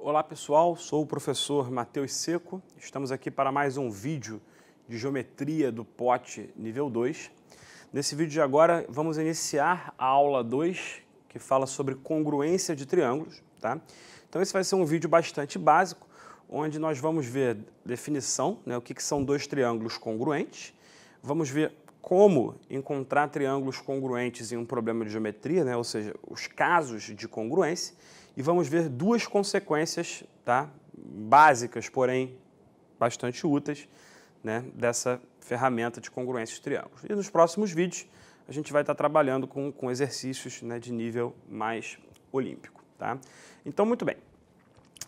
Olá pessoal, sou o professor Matheus Seco. Estamos aqui para mais um vídeo de geometria do POT nível 2. Nesse vídeo de agora vamos iniciar a aula 2, que fala sobre congruência de triângulos, tá? Então esse vai ser um vídeo bastante básico, onde nós vamos ver definição, né, o que são dois triângulos congruentes. Vamos ver como encontrar triângulos congruentes em um problema de geometria, né, ou seja, os casos de congruência. E vamos ver duas consequências, tá, básicas, porém bastante úteis, né, dessa ferramenta de congruência de triângulos. E nos próximos vídeos a gente vai estar trabalhando com exercícios, né, de nível mais olímpico. Tá? Então, muito bem.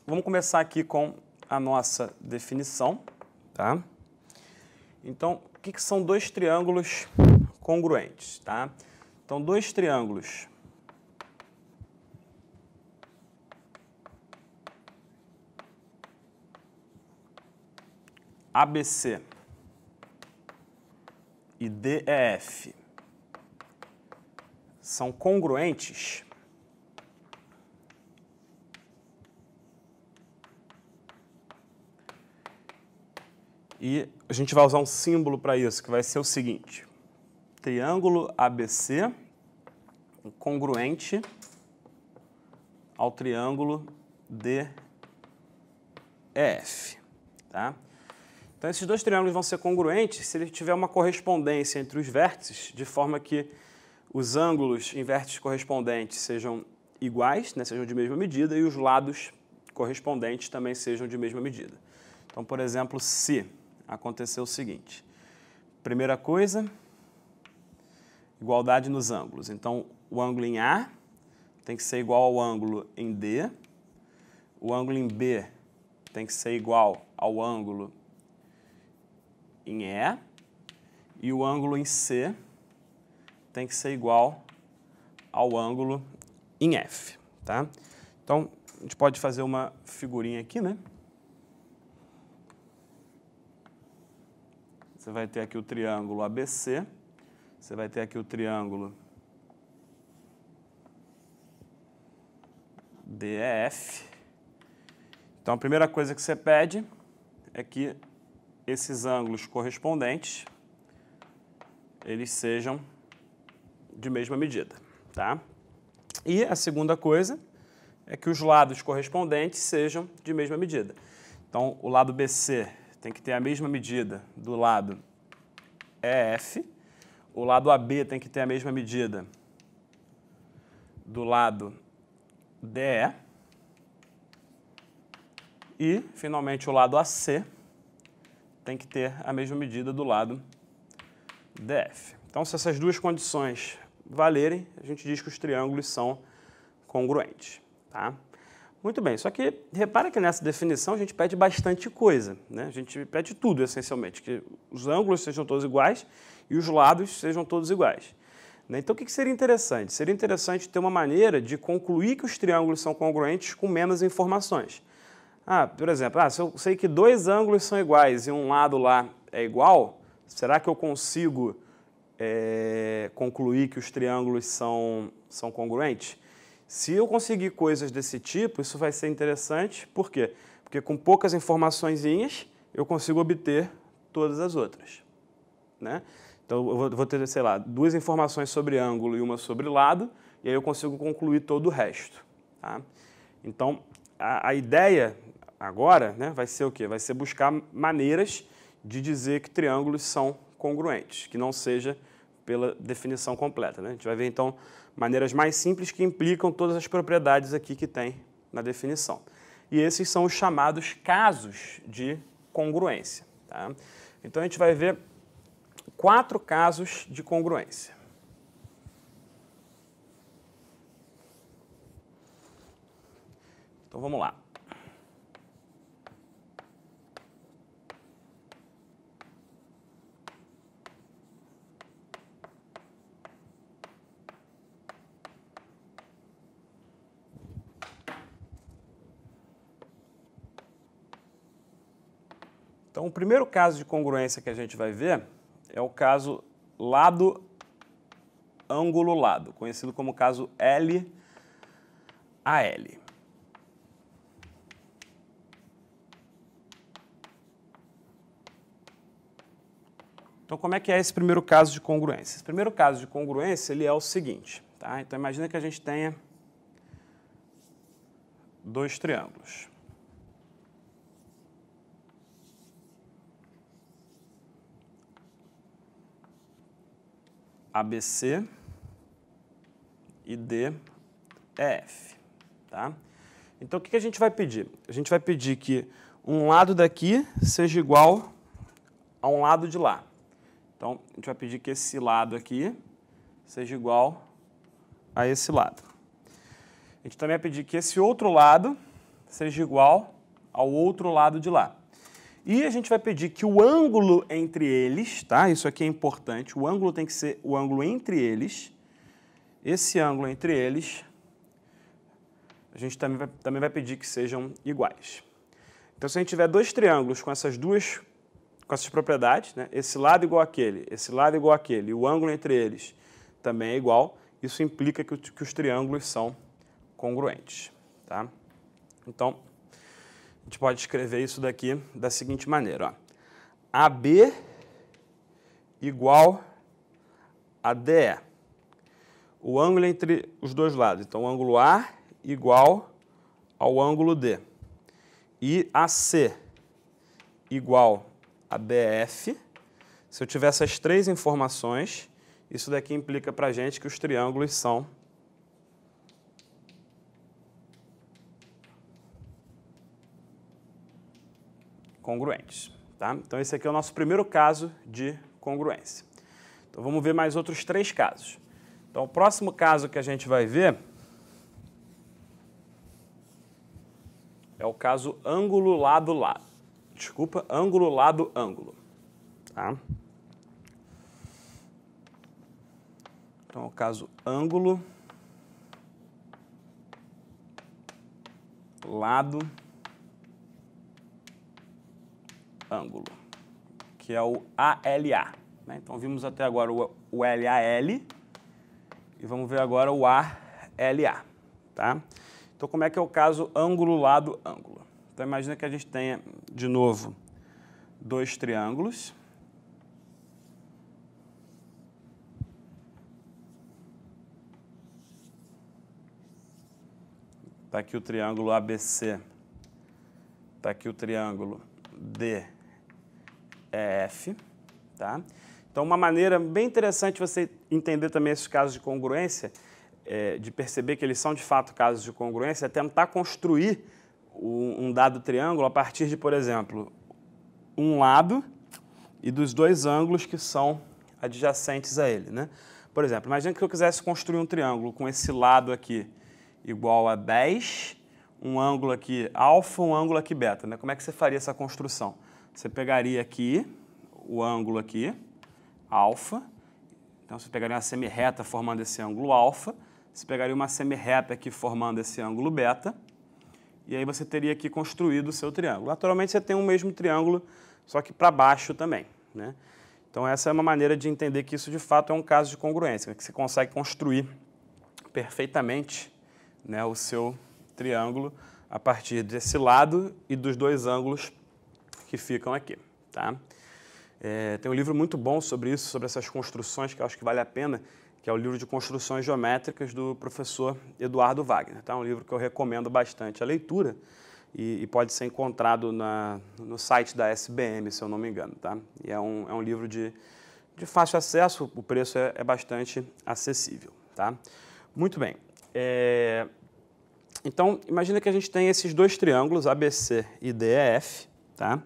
Vamos começar aqui com a nossa definição. Tá? Então, o que são dois triângulos congruentes? Tá? Então, dois triângulos ABC e DEF são congruentes e a gente vai usar um símbolo para isso, que vai ser o seguinte: triângulo ABC congruente ao triângulo DEF, tá? Então, esses dois triângulos vão ser congruentes se ele tiver uma correspondência entre os vértices, de forma que os ângulos em vértices correspondentes sejam iguais, né, sejam de mesma medida, e os lados correspondentes também sejam de mesma medida. Então, por exemplo, se acontecer o seguinte: primeira coisa, igualdade nos ângulos. Então, o ângulo em A tem que ser igual ao ângulo em D, o ângulo em B tem que ser igual ao ângulo em E, e o ângulo em C tem que ser igual ao ângulo em F, tá? Então, a gente pode fazer uma figurinha aqui, né? Você vai ter aqui o triângulo ABC, você vai ter aqui o triângulo DEF. Então, a primeira coisa que você pede é que esses ângulos correspondentes, eles sejam de mesma medida, tá? E a segunda coisa é que os lados correspondentes sejam de mesma medida. Então, o lado BC tem que ter a mesma medida do lado EF, o lado AB tem que ter a mesma medida do lado DE, e, finalmente, o lado AC tem que ter a mesma medida do lado DF. Então, se essas duas condições valerem, a gente diz que os triângulos são congruentes. Tá? Muito bem, só que repara que nessa definição a gente pede bastante coisa, né? A gente pede tudo, essencialmente, que os ângulos sejam todos iguais e os lados sejam todos iguais. Então, o que seria interessante? Seria interessante ter uma maneira de concluir que os triângulos são congruentes com menos informações. Por exemplo, se eu sei que dois ângulos são iguais e um lado lá é igual, será que eu consigo concluir que os triângulos são congruentes? Se eu conseguir coisas desse tipo, isso vai ser interessante. Por quê? Porque com poucas informaçõezinhas eu consigo obter todas as outras, né? Então, eu vou ter, sei lá, duas informações sobre ângulo e uma sobre lado, e aí eu consigo concluir todo o resto. Tá? Então, a ideia agora, né, vai ser o quê? Vai ser buscar maneiras de dizer que triângulos são congruentes, que não seja pela definição completa, né? A gente vai ver, então, maneiras mais simples que implicam todas as propriedades aqui que tem na definição. E esses são os chamados casos de congruência. Tá? Então, a gente vai ver 4 casos de congruência. Então, vamos lá. Então, o primeiro caso de congruência que a gente vai ver é o caso lado ângulo lado, conhecido como caso LAL. Então, como é que é esse primeiro caso de congruência? Esse primeiro caso de congruência ele é o seguinte, tá? Então, imagina que a gente tenha dois triângulos. ABC e DEF, tá? Então, o que a gente vai pedir? A gente vai pedir que um lado daqui seja igual a um lado de lá. Então, a gente vai pedir que esse lado aqui seja igual a esse lado. A gente também vai pedir que esse outro lado seja igual ao outro lado de lá. E a gente vai pedir que o ângulo entre eles, tá? Isso aqui é importante, o ângulo tem que ser o ângulo entre eles. Esse ângulo entre eles, a gente também vai pedir que sejam iguais. Então, se a gente tiver dois triângulos com essas propriedades, né? Esse lado igual àquele, esse lado igual àquele, e o ângulo entre eles também é igual, isso implica que os triângulos são congruentes, tá? Então, a gente pode escrever isso daqui da seguinte maneira, ó. AB igual a DE. O ângulo entre os dois lados, então o ângulo A igual ao ângulo D. E AC igual a BF. Se eu tiver essas três informações, isso daqui implica para a gente que os triângulos são congruentes, tá? Então, esse aqui é o nosso primeiro caso de congruência. Então, vamos ver mais outros três casos. Então, o próximo caso que a gente vai ver é o caso ângulo lado-lado. Desculpa, ângulo lado-ângulo. Tá? Então, o caso ângulo lado-ângulo, que é o ALA. Né? Então, vimos até agora o LAL e vamos ver agora o ALA. Tá? Então, como é que é o caso ângulo lado-ângulo? Então, imagina que a gente tenha, de novo, dois triângulos. Está aqui o triângulo ABC. Está aqui o triângulo DEF. Tá? Então, uma maneira bem interessante você entender também esses casos de congruência, de perceber que eles são de fato casos de congruência, é tentar construir um dado triângulo a partir de, por exemplo, um lado e dos dois ângulos que são adjacentes a ele, né? Por exemplo, imagina que eu quisesse construir um triângulo com esse lado aqui igual a 10, um ângulo aqui alfa, um ângulo aqui beta, né? Como é que você faria essa construção? Você pegaria aqui o ângulo aqui, alfa, então você pegaria uma semirreta formando esse ângulo alfa, você pegaria uma semirreta aqui formando esse ângulo beta, e aí você teria aqui construído o seu triângulo. Naturalmente, você tem o mesmo triângulo, só que para baixo também, né? Então, essa é uma maneira de entender que isso, de fato, é um caso de congruência, que você consegue construir perfeitamente, né, o seu triângulo a partir desse lado e dos dois ângulos que ficam aqui, tá? Tem um livro muito bom sobre isso, sobre essas construções, que eu acho que vale a pena, que é o livro de construções geométricas do professor Eduardo Wagner. Tá? Um livro que eu recomendo bastante a leitura e pode ser encontrado no site da SBM, se eu não me engano. Tá? E é um livro de fácil acesso, o preço é bastante acessível. Tá? Muito bem. Então, imagina que a gente tem esses dois triângulos, ABC e DEF, tá?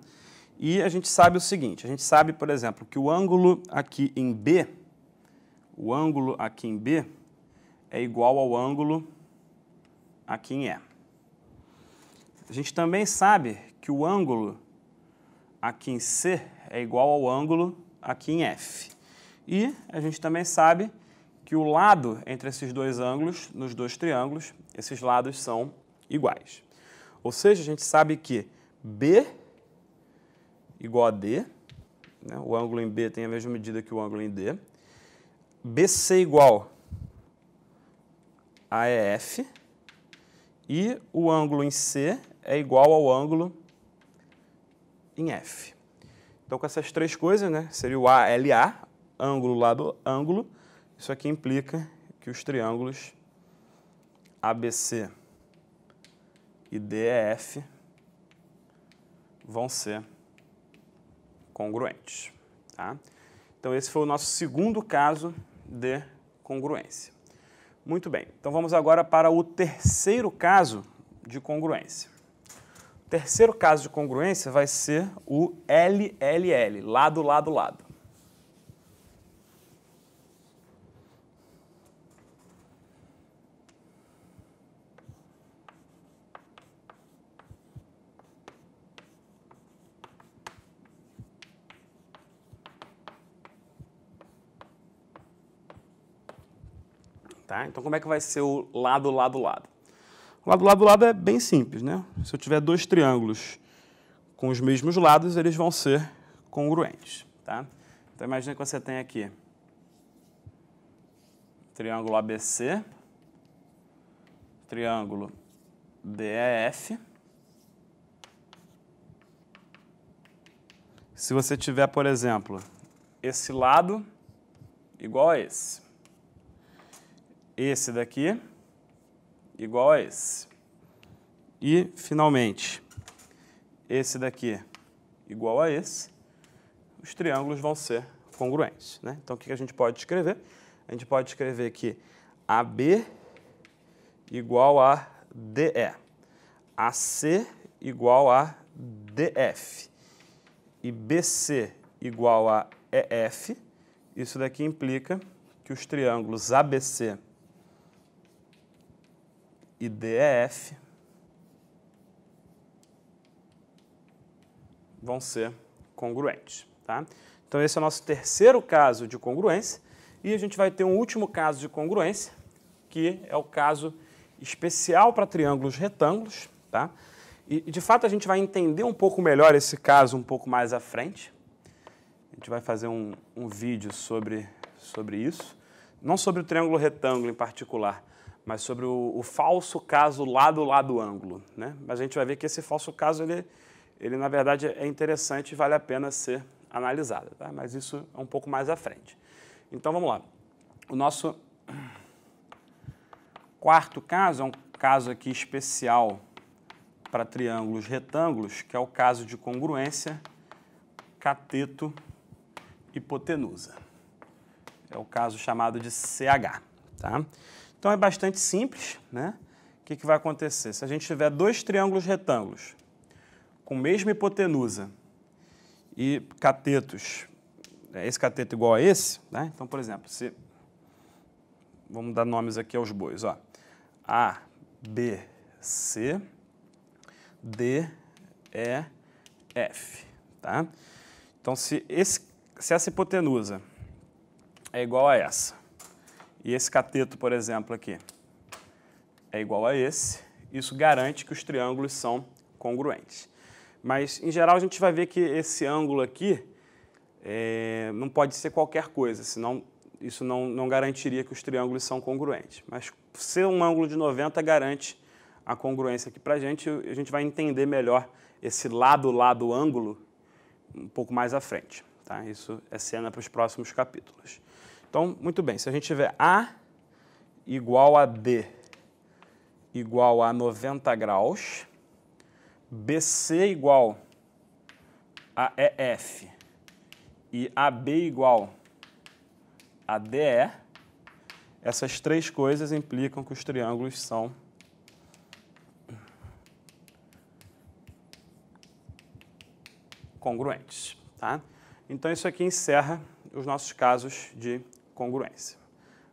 E a gente sabe o seguinte, a gente sabe, por exemplo, que o ângulo aqui em B é igual ao ângulo aqui em E. A gente também sabe que o ângulo aqui em C é igual ao ângulo aqui em F. E a gente também sabe que o lado entre esses dois ângulos, nos dois triângulos, esses lados são iguais. Ou seja, a gente sabe que B igual a D, né? O ângulo em B tem a mesma medida que o ângulo em D. BC igual a EF e o ângulo em C é igual ao ângulo em F. Então, Então, com essas três coisas, né, seria o ALA, ângulo, lado, ângulo. Isso aqui implica que os triângulos ABC e DEF vão ser congruentes. Tá? Então, esse foi o nosso segundo caso de congruência. Muito bem, então vamos agora para o terceiro caso de congruência. O terceiro caso de congruência vai ser o LLL, lado, lado, lado. Tá? Então, como é que vai ser o lado, lado, lado? O lado, lado, lado é bem simples, né? Se eu tiver dois triângulos com os mesmos lados, eles vão ser congruentes, tá? Então, imagina que você tem aqui triângulo ABC, triângulo DEF. Se você tiver, por exemplo, esse lado igual a esse daqui igual a esse. E, finalmente, esse daqui igual a esse, os triângulos vão ser congruentes, né? Então, o que a gente pode escrever? A gente pode escrever que AB igual a DE, AC igual a DF e BC igual a EF. Isso daqui implica que os triângulos ABC e DEF vão ser congruentes. Tá? Então, esse é o nosso terceiro caso de congruência. E a gente vai ter um último caso de congruência, que é o caso especial para triângulos retângulos. Tá? E, de fato, a gente vai entender um pouco melhor esse caso um pouco mais à frente. A gente vai fazer um vídeo sobre isso. Não sobre o triângulo retângulo em particular, mas sobre o falso caso lado, lado, ângulo. Né? Mas a gente vai ver que esse falso caso, ele na verdade, é interessante e vale a pena ser analisado. Tá? Mas isso é um pouco mais à frente. Então, vamos lá. O nosso quarto caso é um caso aqui especial para triângulos retângulos, que é o caso de congruência cateto-hipotenusa. É o caso chamado de CH. Tá? Então, é bastante simples. Né? O que vai acontecer? Se a gente tiver dois triângulos retângulos com mesma hipotenusa e catetos, esse cateto igual a esse, né? Então, por exemplo, vamos dar nomes aqui aos bois. Ó. A, B, C, D, E, F. Tá? Então, se essa hipotenusa é igual a essa, e esse cateto, por exemplo, aqui, é igual a esse, isso garante que os triângulos são congruentes. Mas, em geral, a gente vai ver que esse ângulo aqui não pode ser qualquer coisa, senão isso não garantiria que os triângulos são congruentes. Mas ser um ângulo de 90 garante a congruência aqui para a gente vai entender melhor esse lado-lado ângulo um pouco mais à frente. Tá? Isso é cena para os próximos capítulos. Então, muito bem, se a gente tiver A igual a D igual a 90 graus, BC igual a EF e AB igual a DE, essas três coisas implicam que os triângulos são congruentes. Tá? Então, isso aqui encerra os nossos casos de congruência.